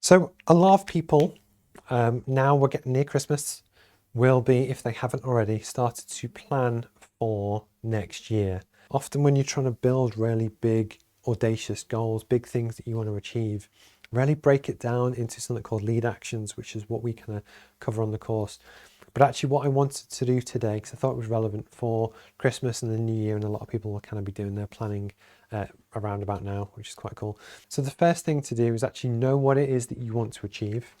So a lot of people, now we're getting near Christmas, will be, if they haven't already, started to plan for next year. Often when you're trying to build really big, audacious goals, big things that you want to achieve, really break it down into something called lead actions, which is what we kind of cover on the course. But actually what I wanted to do today, because I thought it was relevant for Christmas and the new year, and a lot of people will kind of be doing their planning around about now, which is quite cool. So the first thing to do is actually know what it is that you want to achieve.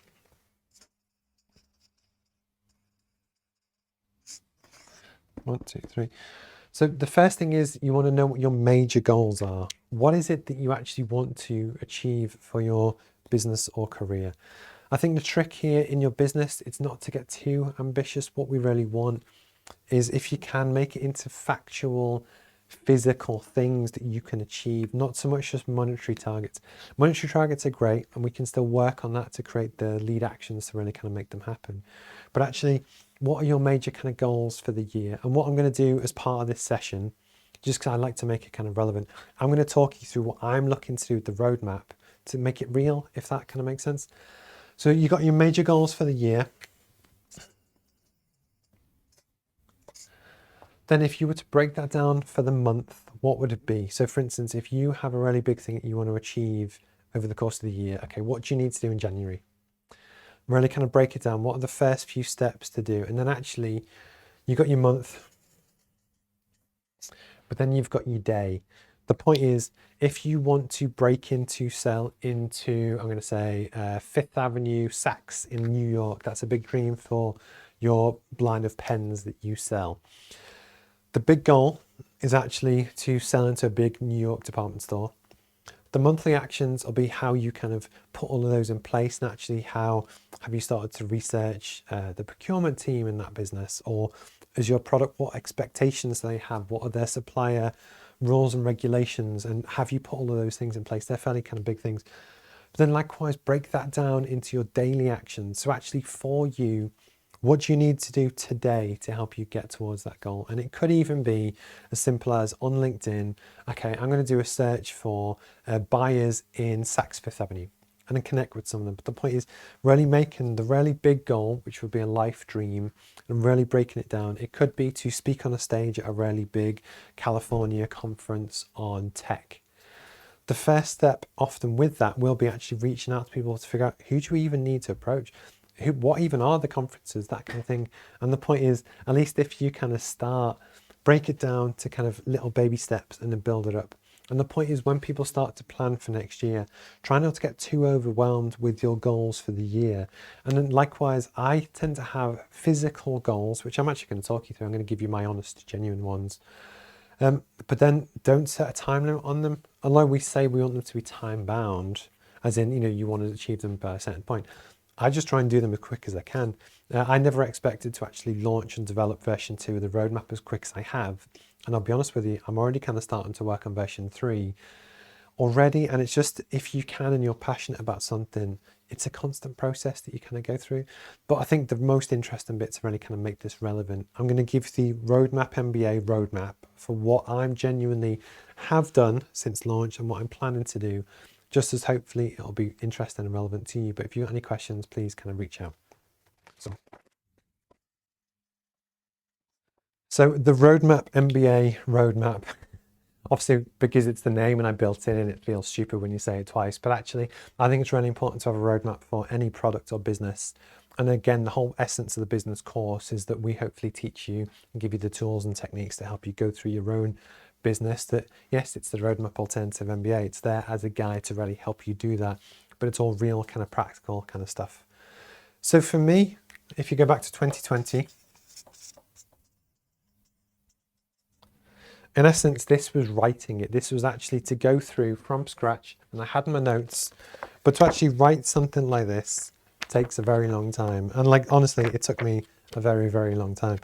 One, two, three. So the first thing is you want to know what your major goals are. What is it that you actually want to achieve for your business or career? I think the trick here in your business, it's not to get too ambitious. What we really want is, if you can, make it into factual, physical things that you can achieve, not so much just monetary targets. Monetary targets are great, and we can still work on that to create the lead actions to really kind of make them happen. But actually, what are your major kind of goals for the year? And what I'm going to do as part of this session, just because I like to make it kind of relevant, I'm going to talk you through what I'm looking to do with the roadmap to make it real, if that kind of makes sense. So you got your major goals for the year. Then if you were to break that down for the month, what would it be? So for instance, if you have a really big thing that you want to achieve over the course of the year, okay, what do you need to do in January? Really kind of break it down. What are the first few steps to do? And then actually you got your month, but then you've got your day. The point is, if you want to break into, sell into, I'm going to say Fifth Avenue, Saks in New York, that's a big dream for your line of pens that you sell. The big goal is actually to sell into a big New York department store. The monthly actions will be how you kind of put all of those in place, and actually how have you started to research the procurement team in that business, or is your product, what expectations they have, what are their supplier rules and regulations, and have you put all of those things in place? They're fairly kind of big things. But then likewise, break that down into your daily actions. So actually for you, what do you need to do today to help you get towards that goal? And it could even be as simple as on LinkedIn, okay, I'm going to do a search for buyers in Saks Fifth Avenue, and then connect with some of them. But the point is really making the really big goal, which would be a life dream, and really breaking it down. It could be to speak on a stage at a really big California conference on tech. The first step often with that will be actually reaching out to people to figure out, who do we even need to approach? What even are the conferences, that kind of thing. And the point is, at least if you kind of start, break it down to kind of little baby steps and then build it up. And the point is, when people start to plan for next year, try not to get too overwhelmed with your goals for the year. And then likewise, I tend to have physical goals, which I'm actually going to talk you through. I'm going to give you my honest, genuine ones. But then don't set a time limit on them. Although we say we want them to be time bound, as in, you want to achieve them by a certain point, I just try and do them as quick as I can. I never expected to actually launch and develop version 2 of the roadmap as quick as I have. And I'll be honest with you, I'm already kind of starting to work on version 3 already. And it's just, if you can and you're passionate about something, it's a constant process that you kind of go through. But I think the most interesting bit to really kind of make this relevant, I'm going to give the Roadmap MBA roadmap for what I'm genuinely have done since launch and what I'm planning to do, just as hopefully it'll be interesting and relevant to you. But if you've got any questions, please kind of reach out. So the Roadmap MBA roadmap, obviously because it's the name and I built it in, it feels stupid when you say it twice, but actually I think it's really important to have a roadmap for any product or business. And again, the whole essence of the business course is that we hopefully teach you and give you the tools and techniques to help you go through your own business. That yes, it's the Roadmap Alternative MBA. It's there as a guide to really help you do that, but it's all real kind of practical kind of stuff. So for me, if you go back to 2020, in essence, this was writing it. This was actually to go through from scratch, and I had my notes, but to actually write something like this takes a very long time. And like, honestly, it took me a very, very long time.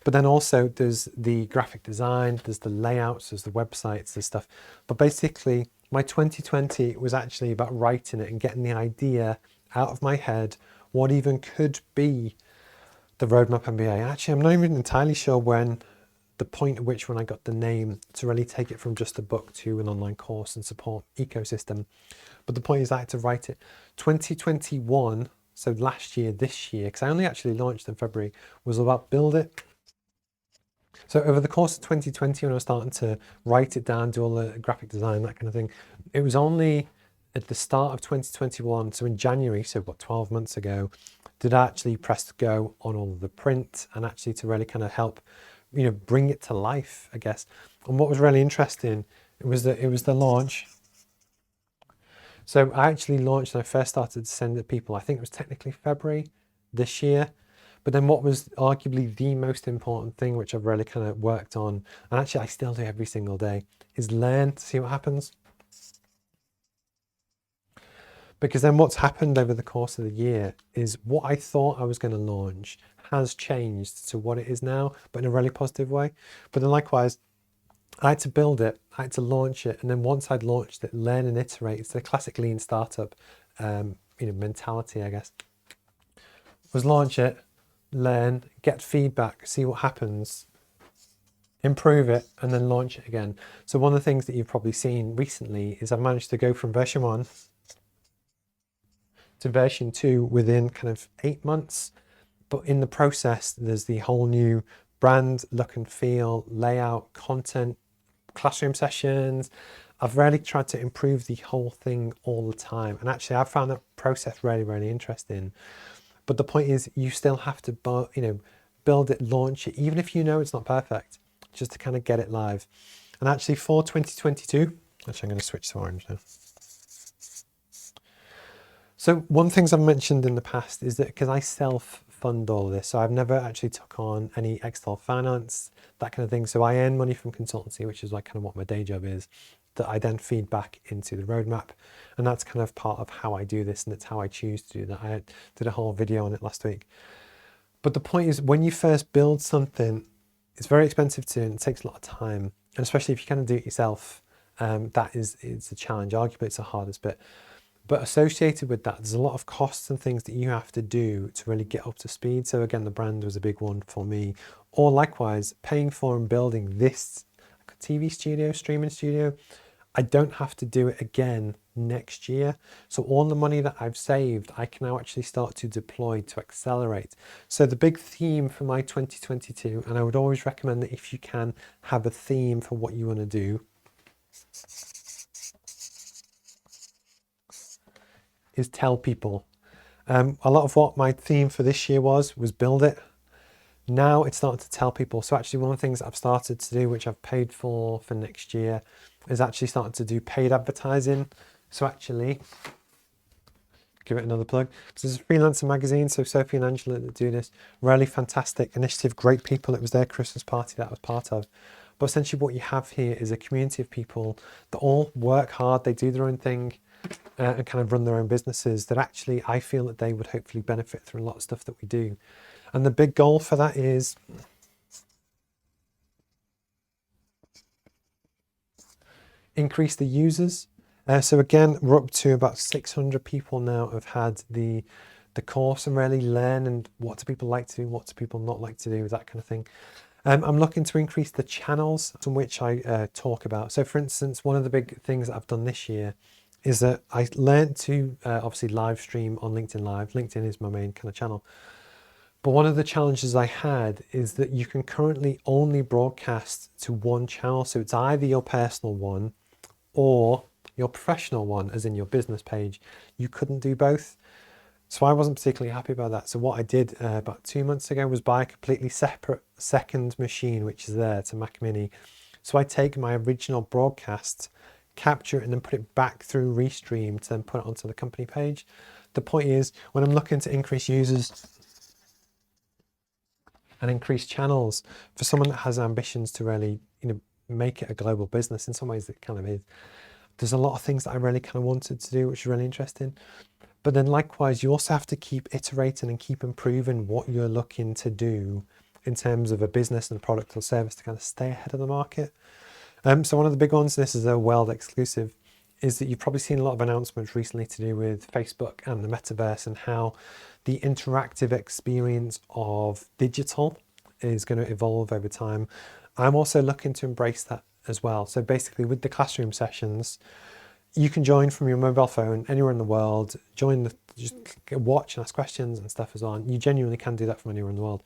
But then also there's the graphic design, there's the layouts, there's the websites, there's stuff. But basically my 2020 was actually about writing it and getting the idea out of my head, what even could be the Roadmap MBA. Actually, I'm not even entirely sure when the point at which when I got the name to really take it from just a book to an online course and support ecosystem. But the point is I had to write it 2021. So last year, this year, because I only actually launched in February, was about build it. So over the course of 2020, when I was starting to write it down, do all the graphic design, that kind of thing, it was only at the start of 2021, so in January, so what, 12 months ago, did I actually press go on all of the print and actually to really kind of help, bring it to life, I guess. And what was really interesting, it was the launch. So I actually launched and I first started to send it to people, I think it was technically February this year. But then what was arguably the most important thing, which I've really kind of worked on, and actually I still do every single day, is learn to see what happens. Because then what's happened over the course of the year is what I thought I was going to launch has changed to what it is now, but in a really positive way. But then likewise, I had to build it, I had to launch it, and then once I'd launched it, learn and iterate. It's the classic lean startup mentality, I guess. Was launch it, learn, get feedback, see what happens, improve it, and then launch it again. So one of the things that you've probably seen recently is I've managed to go from version 1 to version 2 within kind of 8 months. But in the process, there's the whole new brand, look and feel, layout, content, classroom sessions. I've really tried to improve the whole thing all the time. And actually, I've found that process really, really interesting. But the point is, you still have to, build it, launch it, even if you know it's not perfect, just to kind of get it live. And actually for 2022, actually I'm going to switch to orange now. So one of the things I've mentioned in the past is that because I self-fund all of this, so I've never actually took on any external finance, that kind of thing. So I earn money from consultancy, which is like kind of what my day job is, that I then feed back into the roadmap. And that's kind of part of how I do this, and it's how I choose to do that. I did a whole video on it last week. But the point is, when you first build something, it's very expensive to, and it takes a lot of time. And especially if you kind of do it yourself, it's a challenge. Arguably, it's the hardest bit. But associated with that, there's a lot of costs and things that you have to do to really get up to speed. So again, the brand was a big one for me. Or likewise, paying for and building this TV studio, streaming studio, I don't have to do it again next year. So all the money that I've saved, I can now actually start to deploy to accelerate. So the big theme for my 2022, and I would always recommend that if you can have a theme for what you want to do, is tell people. A lot of what my theme for this year was build it. Now it's starting to tell people. So actually one of the things that I've started to do, which I've paid for next year, is actually starting to do paid advertising. So actually, give it another plug. This is Freelancer Magazine. So Sophie and Angela that do this, really fantastic initiative, great people. It was their Christmas party that I was part of. But essentially what you have here is a community of people that all work hard. They do their own thing. And kind of run their own businesses that actually I feel that they would hopefully benefit through a lot of stuff that we do. And the big goal for that is increase the users. So again, we're up to about 600 people now have had the course and really learn, and what do people like to do, what do people not like to do, that kind of thing. I'm looking to increase the channels on which I talk about. So for instance, one of the big things that I've done this year is that I learned to obviously live stream on LinkedIn Live. LinkedIn is my main kind of channel. But one of the challenges I had is that you can currently only broadcast to one channel. So it's either your personal one or your professional one, as in your business page. You couldn't do both. So I wasn't particularly happy about that. So what I did about 2 months ago was buy a completely separate second machine, which is there, it's a Mac Mini. So I take my original broadcast, capture it, and then put it back through Restream to then put it onto the company page. The point is, when I'm looking to increase users and increase channels, for someone that has ambitions to really, make it a global business, in some ways it kind of is, there's a lot of things that I really kind of wanted to do, which is really interesting. But then likewise, you also have to keep iterating and keep improving what you're looking to do in terms of a business and a product or service to kind of stay ahead of the market. So one of the big ones, this is a world exclusive, is that you've probably seen a lot of announcements recently to do with Facebook and the metaverse and how the interactive experience of digital is going to evolve over time. I'm also looking to embrace that as well. So basically with the classroom sessions, you can join from your mobile phone anywhere in the world, just watch and ask questions and stuff as well. And you genuinely can do that from anywhere in the world.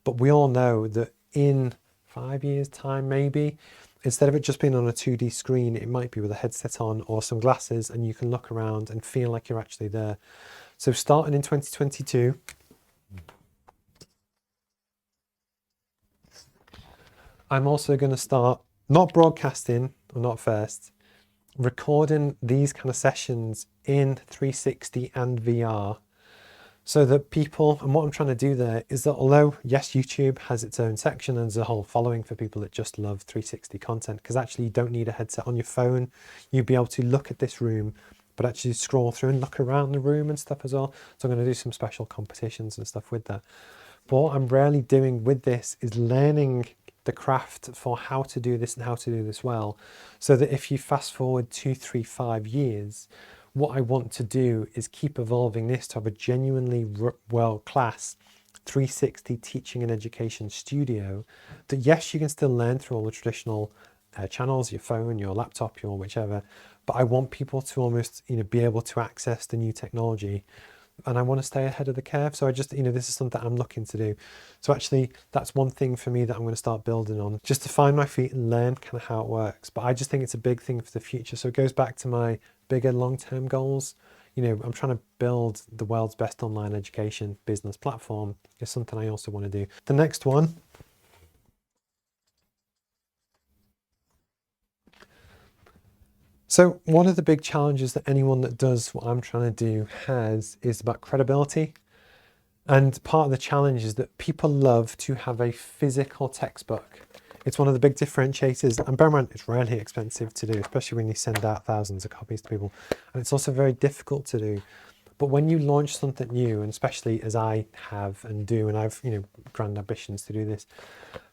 But we all know that in 5 years time, maybe, instead of it just being on a 2D screen, it might be with a headset on or some glasses, and you can look around and feel like you're actually there. So starting in 2022, I'm also going to start not broadcasting, or not first, recording these kind of sessions in 360 and VR, so that people, and what I'm trying to do there is that although yes, YouTube has its own section and there's a whole following for people that just love 360 content, because actually you don't need a headset on your phone, you'd be able to look at this room but actually scroll through and look around the room and stuff as well. So I'm going to do some special competitions and stuff with that. But what I'm really doing with this is learning the craft for how to do this and how to do this well, so that if you fast forward 2, 3, 5 years, what I want to do is keep evolving this to have a genuinely world-class 360 teaching and education studio that, yes, you can still learn through all the traditional channels, your phone, your laptop, your whichever, but I want people to almost, be able to access the new technology, and I want to stay ahead of the curve. So I just, this is something I'm looking to do. So actually that's one thing for me that I'm going to start building on, just to find my feet and learn kind of how it works. But I just think it's a big thing for the future. So it goes back to my bigger long-term goals. I'm trying to build the world's best online education business platform. Is something I also want to do. The next one, so one of the big challenges that anyone that does what I'm trying to do has is about credibility. And part of the challenge is that people love to have a physical textbook. It's one of the big differentiators, and bear in mind, it's really expensive to do, especially when you send out thousands of copies to people. And it's also very difficult to do. But when you launch something new, and especially as I have and do, and I've, grand ambitions to do this,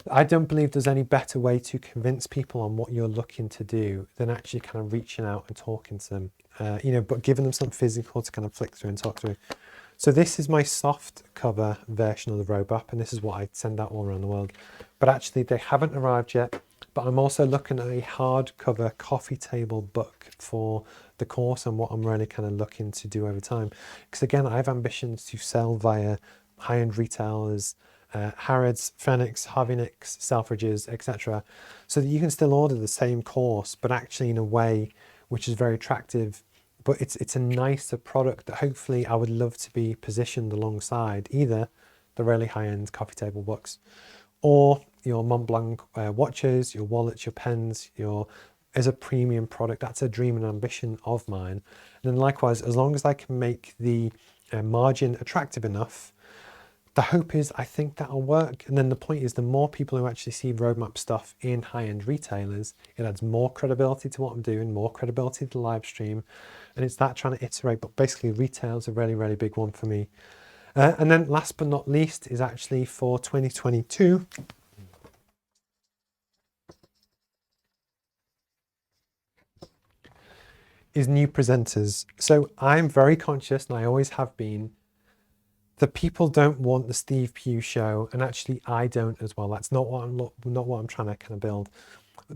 I don't believe there's any better way to convince people on what you're looking to do than actually kind of reaching out and talking to them, but giving them something physical to kind of flick through and talk through. So this is my soft cover version of the roadmap, and this is what I send out all around the world. But actually they haven't arrived yet, but I'm also looking at a hardcover coffee table book for the course and what I'm really kind of looking to do over time. Because again, I have ambitions to sell via high-end retailers, Harrods, Phoenix, Harvey Nicks, Selfridges, etc. So that you can still order the same course, but actually in a way which is very attractive. But it's a nicer product that hopefully I would love to be positioned alongside either the really high-end coffee table books or your Mont Blanc watches, your wallets, your pens, as a premium product. That's a dream and ambition of mine. And then likewise, as long as I can make the margin attractive enough, the hope is I think that'll work. And then the point is, the more people who actually see roadmap stuff in high-end retailers, it adds more credibility to what I'm doing, more credibility to the live stream. And it's that trying to iterate, but basically retail is a really, really big one for me. And then last but not least is actually for 2022. Is new presenters. So I'm very conscious, and I always have been, that people don't want the Steve Pugh show, and actually I don't as well. That's not what I'm trying to kind of build.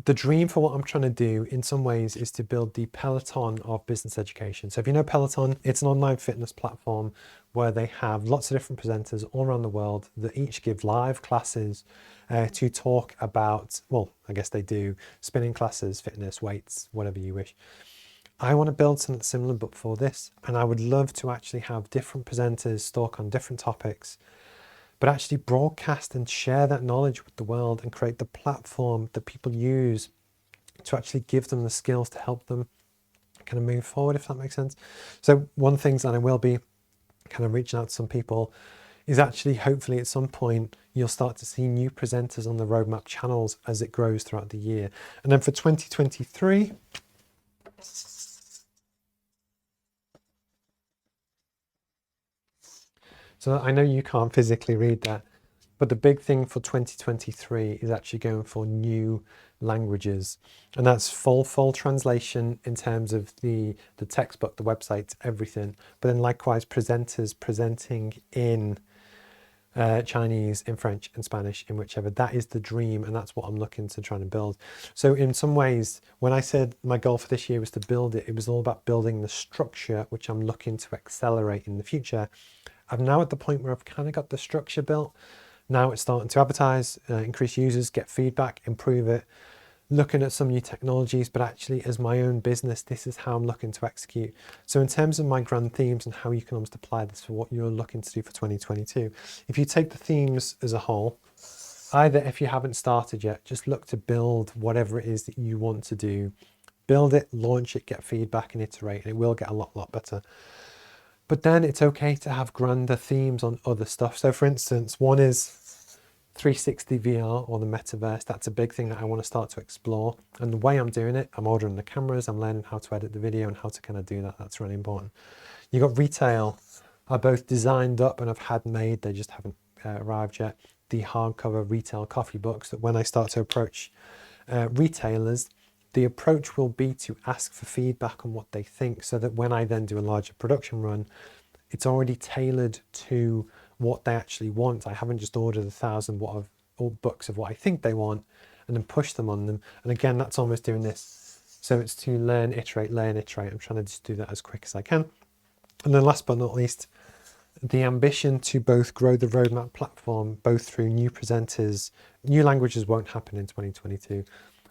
The dream for what I'm trying to do in some ways is to build the Peloton of business education. So if you know Peloton, it's an online fitness platform where they have lots of different presenters all around the world that each give live classes to talk about, well, I guess they do spinning classes, fitness, weights, whatever you wish. I want to build something similar but for this, and I would love to actually have different presenters talk on different topics, but actually broadcast and share that knowledge with the world and create the platform that people use to actually give them the skills to help them kind of move forward, if that makes sense. So one of the things that I will be kind of reaching out to some people is actually hopefully at some point you'll start to see new presenters on the roadmap channels as it grows throughout the year. And then for 2023, so I know you can't physically read that, but the big thing for 2023 is actually going for new languages. And that's full translation in terms of the textbook, the website, everything. But then likewise, presenters presenting in Chinese, in French, and Spanish, in whichever. That is the dream, and that's what I'm looking to try and build. So in some ways, when I said my goal for this year was to build it, it was all about building the structure, which I'm looking to accelerate in the future. I'm now at the point where I've kind of got the structure built. Now it's starting to advertise, increase users, get feedback, improve it, looking at some new technologies, but actually as my own business, this is how I'm looking to execute. So in terms of my grand themes and how you can almost apply this for what you're looking to do for 2022, if you take the themes as a whole, either if you haven't started yet, just look to build whatever it is that you want to do. Build it, launch it, get feedback and iterate, and it will get a lot better. But then it's okay to have grander themes on other stuff. So for instance, one is 360 VR or the metaverse. That's a big thing that I want to start to explore. And the way I'm doing it, I'm ordering the cameras, I'm learning how to edit the video and how to kind of do that. That's really important. You got retail, are both designed up and I've had made, they just haven't arrived yet. The hardcover retail coffee books that when I start to approach retailers, the approach will be to ask for feedback on what they think so that when I then do a larger production run, it's already tailored to what they actually want. I haven't just ordered 1,000 books of what I think they want and then push them on them. And again, that's almost doing this. So it's to learn, iterate. I'm trying to just do that as quick as I can. And then last but not least, the ambition to both grow the roadmap platform, both through new presenters. New languages won't happen in 2022,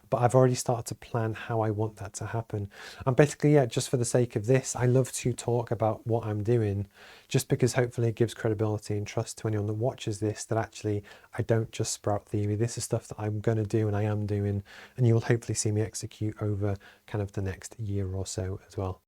but I've already started to plan how I want that to happen. And basically, yeah, just for the sake of this, I love to talk about what I'm doing, just because hopefully it gives credibility and trust to anyone that watches this, that actually I don't just sprout theory. This is stuff that I'm going to do and I am doing, and you will hopefully see me execute over kind of the next year or so as well.